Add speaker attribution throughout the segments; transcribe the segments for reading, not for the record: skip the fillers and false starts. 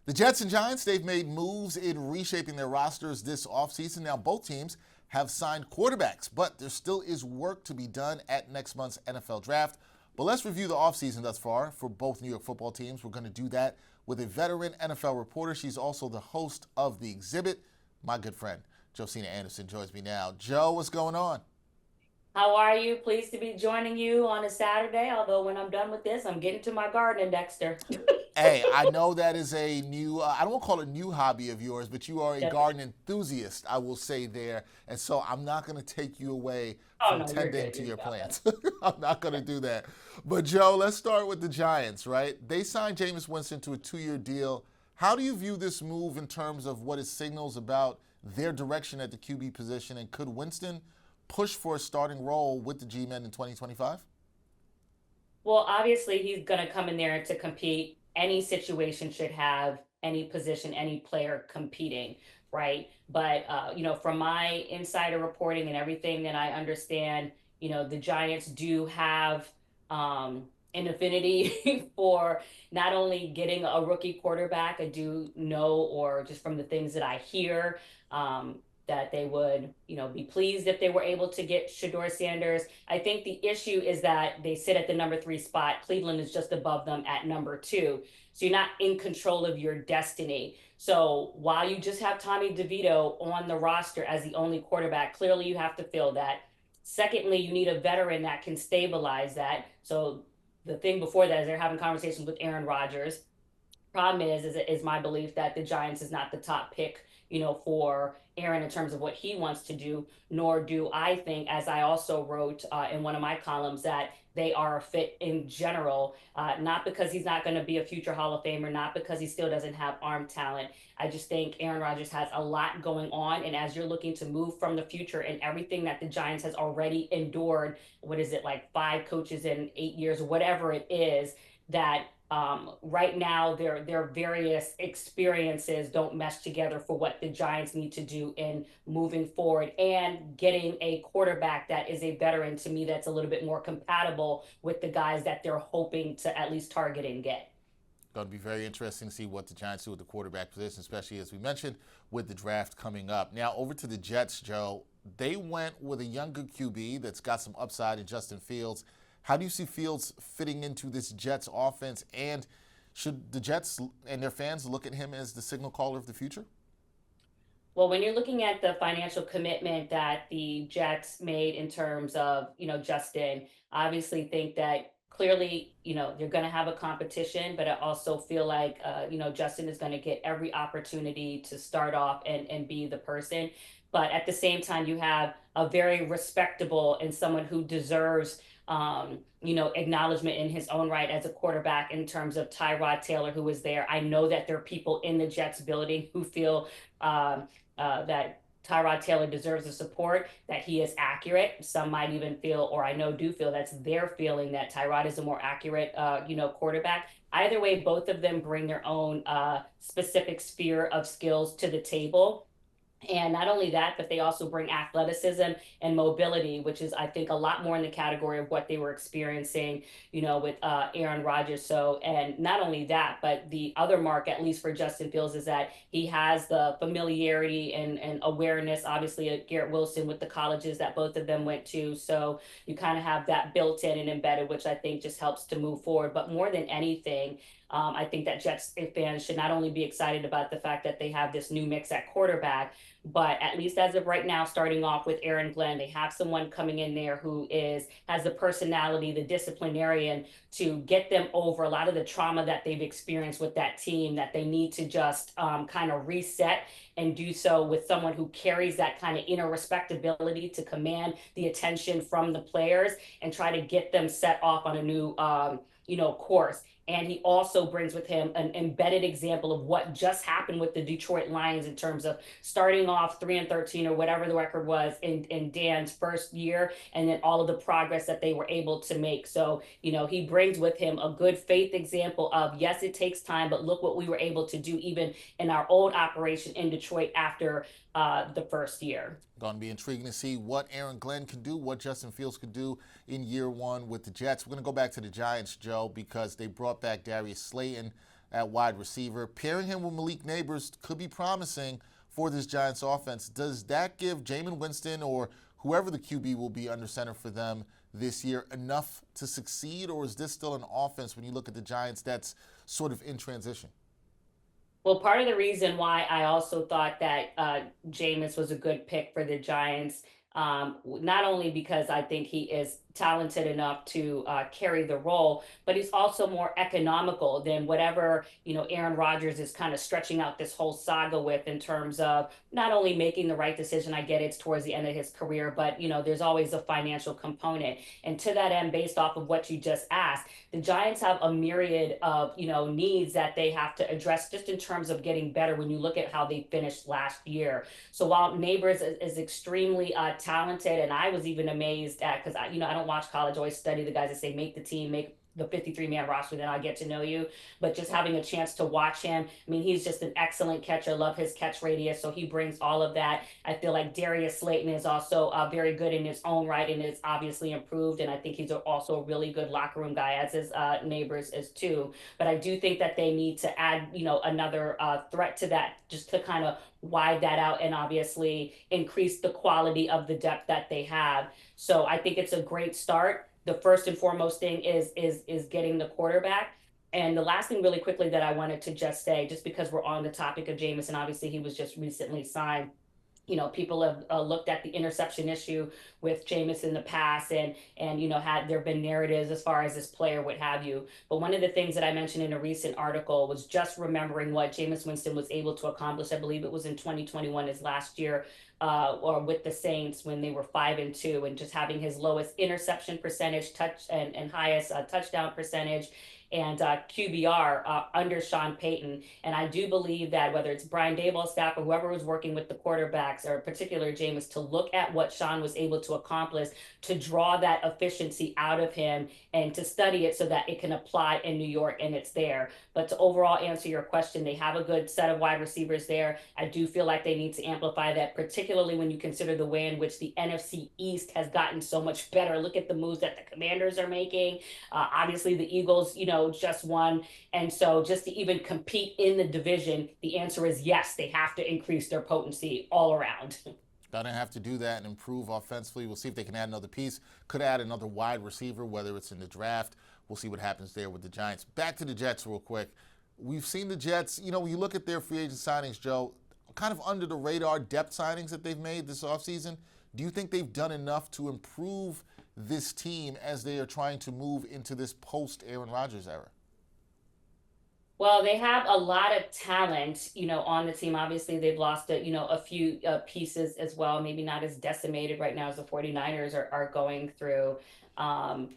Speaker 1: The Jets and Giants, they've made moves in reshaping their rosters this offseason. Now, both teams have signed quarterbacks, but there still is work to be done at next month's NFL draft. But let's review the offseason thus far for both New York football teams. We're going to do that with a veteran NFL reporter. She's also the host of The Exhibit. My good friend, Josina Anderson, joins me now. Joe, what's going on?
Speaker 2: How are you? Pleased to be joining you on a Saturday. Although when I'm done with this, I'm getting to my gardening, Dexter.
Speaker 1: Hey, I know that is a new, I don't want to call it a new hobby of yours, but you are a
Speaker 2: Yes.
Speaker 1: garden enthusiast, I will say there. And so I'm not going to take you away
Speaker 2: Oh
Speaker 1: from
Speaker 2: no, you're
Speaker 1: tending
Speaker 2: good.
Speaker 1: to
Speaker 2: You're
Speaker 1: your
Speaker 2: good.
Speaker 1: plants. I'm not going to do that. But Joe, let's start with the Giants, right? They signed Jameis Winston to a 2-year deal. How do you view this move in terms of what it signals about their direction at the QB position? And could Winston push for a starting role with the G-Men in 2025?
Speaker 2: Well, obviously he's gonna come in there to compete. Any situation should have any position, any player competing, right? But from my insider reporting and everything that I understand, the Giants do have an affinity for not only getting a rookie quarterback. I do know, or just from the things that I hear, that they would, be pleased if they were able to get Shador Sanders. I think the issue is that they sit at the number 3 spot. Cleveland is just above them at number 2. So you're not in control of your destiny. So while you just have Tommy DeVito on the roster as the only quarterback, clearly you have to fill that. Secondly, you need a veteran that can stabilize that. So the thing before that is they're having conversations with Aaron Rodgers. Problem is my belief that the Giants is not the top pick, for Aaron in terms of what he wants to do. Nor do I think, as I also wrote in one of my columns, that they are a fit in general. Not because he's not going to be a future Hall of Famer, not because he still doesn't have arm talent. I just think Aaron Rodgers has a lot going on, and as you're looking to move from the future and everything that the Giants has already endured, what is it, like 5 coaches in 8 years, whatever it is, that right now their various experiences don't mesh together for what the Giants need to do in moving forward, and getting a quarterback that is a veteran, to me, that's a little bit more compatible with the guys that they're hoping to at least target and get.
Speaker 1: Going to be very interesting to see what the Giants do with the quarterback position, especially as we mentioned with the draft coming up. Now, over to the Jets, Joe. They went with a younger QB that's got some upside in Justin Fields. How do you see Fields fitting into this Jets offense? And should the Jets and their fans look at him as the signal caller of the future?
Speaker 2: Well, when you're looking at the financial commitment that the Jets made in terms of, Justin, I obviously think that clearly, you're going to have a competition, but I also feel like, Justin is going to get every opportunity to start off and be the person. But at the same time, you have a very respectable and someone who deserves, acknowledgement in his own right as a quarterback, in terms of Tyrod Taylor, who is there. I know that there are people in the Jets building who feel that Tyrod Taylor deserves the support, that he is accurate. Some might even feel, or I know do feel, that's their feeling, that Tyrod is a more accurate, quarterback. Either way, both of them bring their own specific sphere of skills to the table. And not only that, but they also bring athleticism and mobility, which is, I think, a lot more in the category of what they were experiencing, with Aaron Rodgers. So, and not only that, but the other mark, at least for Justin Fields, is that he has the familiarity and awareness, obviously, at Garrett Wilson with the colleges that both of them went to. So you kind of have that built in and embedded, which I think just helps to move forward. But more than anything, I think that Jets fans should not only be excited about the fact that they have this new mix at quarterback, but at least as of right now, starting off with Aaron Glenn, they have someone coming in there who has the personality, the disciplinarian, to get them over a lot of the trauma that they've experienced with that team, that they need to just kind of reset, and do so with someone who carries that kind of inner respectability to command the attention from the players and try to get them set off on a new course. And he also brings with him an embedded example of what just happened with the Detroit Lions, in terms of starting off 3-13 or whatever the record was in Dan's first year, and then all of the progress that they were able to make. So, he brings with him a good faith example of, yes, it takes time, but look what we were able to do even in our old operation in Detroit after the first year.
Speaker 1: Going to be intriguing to see what Aaron Glenn can do, what Justin Fields could do in year one with the Jets. We're going to go back to the Giants, Joe, because they brought back Darius Slayton at wide receiver. Pairing him with Malik Neighbors could be promising for this Giants offense. Does that give Jameis Winston or whoever the QB will be under center for them this year enough to succeed, or is this still an offense when you look at the Giants that's sort of in transition?
Speaker 2: Well, part of the reason why I also thought that Jameis was a good pick for the Giants, not only because I think he is talented enough to carry the role, but he's also more economical than whatever Aaron Rodgers is kind of stretching out this whole saga with in terms of not only making the right decision. I get it's towards the end of his career, but there's always a financial component. And to that end, based off of what you just asked, the Giants have a myriad of needs that they have to address just in terms of getting better when you look at how they finished last year. So while Neighbors is extremely talented, and I was even amazed at, because I don't watch college, I always study the guys that say make the team, make the 53-man roster, then I get to know you. But just having a chance to watch him, I mean, he's just an excellent catcher. Love his catch radius, so he brings all of that. I feel like Darius Slayton is also very good in his own right, and is obviously improved. And I think he's also a really good locker room guy, as his Neighbors is too. But I do think that they need to add, another threat to that, just to kind of wide that out and obviously increase the quality of the depth that they have. So I think it's a great start. The first and foremost thing is getting the quarterback. And the last thing, really quickly, that I wanted to just say, just because we're on the topic of Jameis, and obviously he was just recently signed. People have looked at the interception issue with Jameis in the past, and had there been narratives as far as this player, what have you. But one of the things that I mentioned in a recent article was just remembering what Jameis Winston was able to accomplish. I believe it was in 2021, his last year, or with the Saints when they were 5-2, and just having his lowest interception percentage, touch and highest touchdown percentage, and QBR under Sean Payton. And I do believe that whether it's Brian Daboll's staff or whoever was working with the quarterbacks, or in particular Jameis, to look at what Sean was able to accomplish, to draw that efficiency out of him and to study it so that it can apply in New York, and it's there. But to overall answer your question, they have a good set of wide receivers there. I do feel like they need to amplify that, particularly when you consider the way in which the NFC East has gotten so much better. Look at the moves that the Commanders are making. Obviously, the Eagles, just won. And so just to even compete in the division, the answer is yes, they have to increase their potency all around.
Speaker 1: Gonna have to do that and improve offensively. We'll see if they can add another piece. Could add another wide receiver, whether it's in the draft. We'll see what happens there with the Giants. Back to the Jets real quick. We've seen the Jets, when you look at their free agent signings, Joe, kind of under the radar depth signings that they've made this offseason. Do you think they've done enough to improve this team as they are trying to move into this post-Aaron Rodgers era?
Speaker 2: Well, they have a lot of talent, on the team. Obviously, they've lost a few pieces as well, maybe not as decimated right now as the 49ers are going through. Um,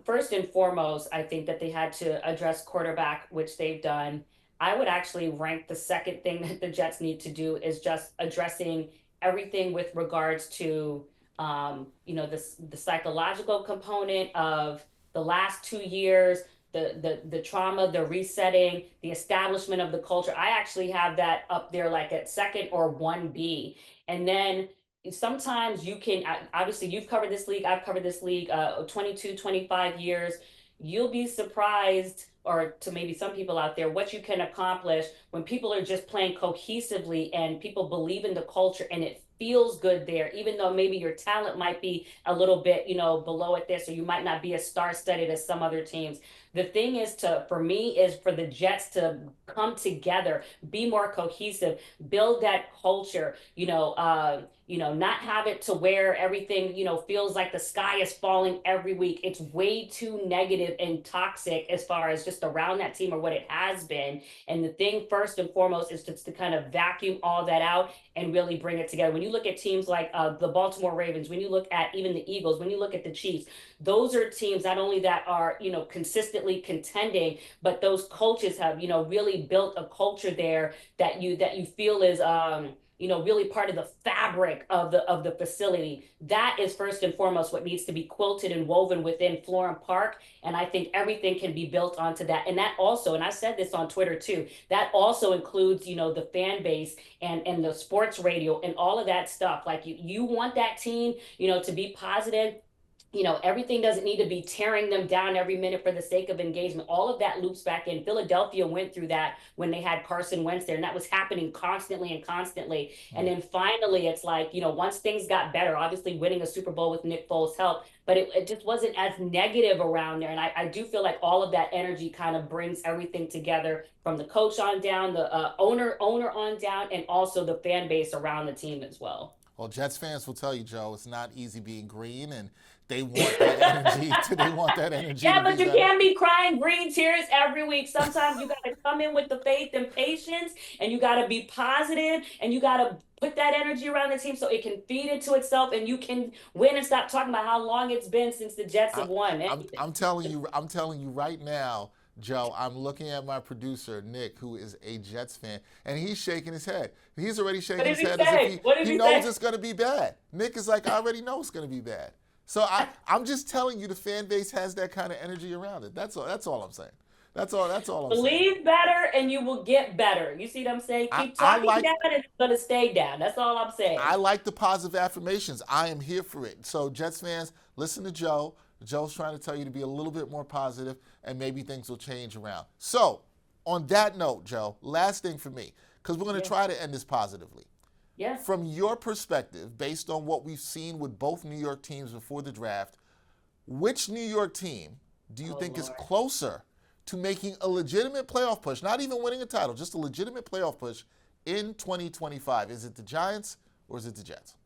Speaker 2: First and foremost, I think that they had to address quarterback, which they've done. I would actually rank the second thing that the Jets need to do is just addressing everything with regards to, the psychological component of the last 2 years, the trauma, the resetting, the establishment of the culture. I actually have that up there like at second or 1B. And then sometimes you can, obviously you've covered this league, I've covered this league 22, 25 years. You'll be surprised, or to maybe some people out there, what you can accomplish when people are just playing cohesively and people believe in the culture and it feels good there, even though maybe your talent might be a little bit below at this, or you might not be as star-studded as some other teams. The thing is, for me, is for the Jets to come together, be more cohesive, build that culture, not have it to where everything, feels like the sky is falling every week. It's way too negative and toxic as far as just around that team, or what it has been. And the thing first and foremost is just to kind of vacuum all that out and really bring it together. When you look at teams like the Baltimore Ravens, when you look at even the Eagles, when you look at the Chiefs, those are teams not only that are, consistently contending, but those coaches have, really built a culture there that you feel is really part of the fabric of the facility. That is first and foremost what needs to be quilted and woven within Florham Park. And I think everything can be built onto that. And that also, and I said this on Twitter too, that also includes, the fan base and the sports radio and all of that stuff. Like you want that team, to be positive, Everything doesn't need to be tearing them down every minute for the sake of engagement. All of that loops back in. Philadelphia went through that when they had Carson Wentz there, and that was happening constantly and constantly. And
Speaker 1: Mm.
Speaker 2: then finally, it's like, once things got better, obviously winning a Super Bowl with Nick Foles helped, but it just wasn't as negative around there. And I do feel like all of that energy kind of brings everything together from the coach on down, the owner on down, and also the fan base around the team as well.
Speaker 1: Well, Jets fans will tell you, Joe, it's not easy being green, and they want that energy. They want that energy to
Speaker 2: Yeah,
Speaker 1: be
Speaker 2: but you
Speaker 1: better.
Speaker 2: can't be crying green tears every week. Sometimes you got to come in with the faith and patience, and you got to be positive, and you got to put that energy around the team so it can feed into itself, and you can win and stop talking about how long it's been since the Jets
Speaker 1: I,
Speaker 2: have won anything.
Speaker 1: I'm telling you, I'm telling you right now, Joe. I'm looking at my producer Nick, who is a Jets fan, and he's shaking his head. He's already
Speaker 2: What
Speaker 1: shaking
Speaker 2: did
Speaker 1: his
Speaker 2: he
Speaker 1: head as if
Speaker 2: say? What did
Speaker 1: he
Speaker 2: he
Speaker 1: knows
Speaker 2: say?
Speaker 1: it's going to be bad. Nick is like, I already know it's going to be bad. So I'm just telling you, the fan base has that kind of energy around it. That's all. That's all I'm saying. That's all I'm saying.
Speaker 2: Believe better, and you will get better. You see what I'm saying?
Speaker 1: I,
Speaker 2: Keep
Speaker 1: I
Speaker 2: talking
Speaker 1: like
Speaker 2: down, and it's going to stay down. That's all I'm
Speaker 1: I
Speaker 2: saying.
Speaker 1: like the positive affirmations. I am here for it. So, Jets fans, listen to Joe. Joe's trying to tell you to be a little bit more positive, and maybe things will change around. So, on that note, Joe, last thing for me, because we're going to
Speaker 2: Yeah.
Speaker 1: try to end this positively.
Speaker 2: Yeah.
Speaker 1: From your perspective, based on what we've seen with both New York teams before the draft, which New York team do you
Speaker 2: Oh,
Speaker 1: think is
Speaker 2: Lord.
Speaker 1: closer to making a legitimate playoff push, not even winning a title, just a legitimate playoff push in 2025? Is it the Giants or is it the Jets?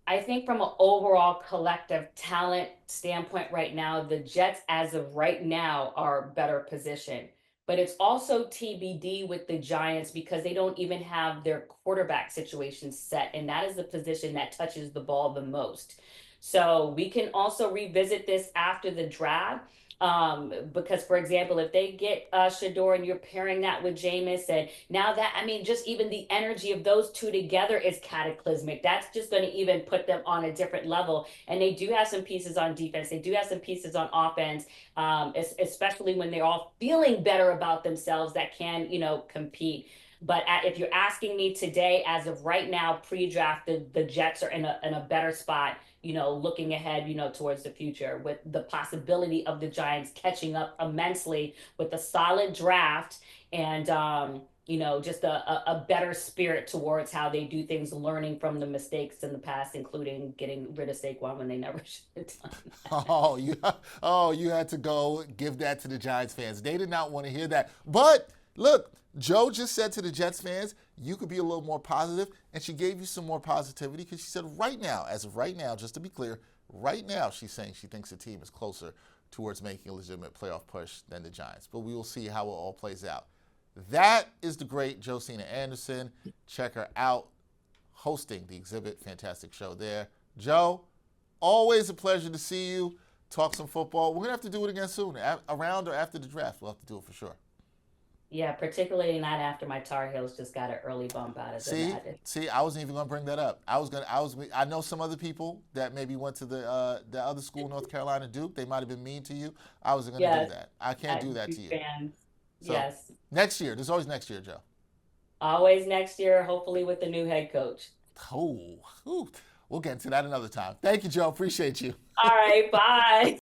Speaker 2: I think from an overall collective talent standpoint right now, the Jets, as of right now, are better positioned. But it's also TBD with the Giants because they don't even have their quarterback situation set. And that is the position that touches the ball the most. So we can also revisit this after the draft. Because for example, if they get Shador and you're pairing that with Jameis, and now that, I mean, just even the energy of those two together is cataclysmic. That's just going to even put them on a different level. And they do have some pieces on defense. They do have some pieces on offense, especially when they're all feeling better about themselves that can, compete. But if you're asking me today, as of right now, pre-draft, the Jets are in a better spot. Looking ahead, towards the future with the possibility of the Giants catching up immensely with a solid draft and just a better spirit towards how they do things, learning from the mistakes in the past, including getting rid of Saquon when they never should have done that.
Speaker 1: Oh, you had to go give that to the Giants fans. They did not want to hear that. But look, Joe just said to the Jets fans, you could be a little more positive, and she gave you some more positivity because she said right now, as of right now, just to be clear, right now she's saying she thinks the team is closer towards making a legitimate playoff push than the Giants. But we will see how it all plays out. That is the great Josina Anderson. Check her out, hosting the Exhibit. Fantastic show there. Joe, always a pleasure to see you. Talk some football. We're going to have to do it again soon, around or after the draft. We'll have to do it for sure.
Speaker 2: Yeah, particularly not after my Tar Heels just got an early bump out of the
Speaker 1: See,
Speaker 2: Madden.
Speaker 1: see, I wasn't even going to bring that up. I know some other people that maybe went to the other school, North Carolina, Duke. They might have been mean to you. I wasn't going to do
Speaker 2: Yes,
Speaker 1: that. I can't do that
Speaker 2: Duke
Speaker 1: to you.
Speaker 2: fans.
Speaker 1: So
Speaker 2: Yes.
Speaker 1: next year, there's always next year, Joe.
Speaker 2: Always next year, hopefully with the new head coach.
Speaker 1: Oh, we'll get into that another time. Thank you, Joe. Appreciate you.
Speaker 2: All right, bye.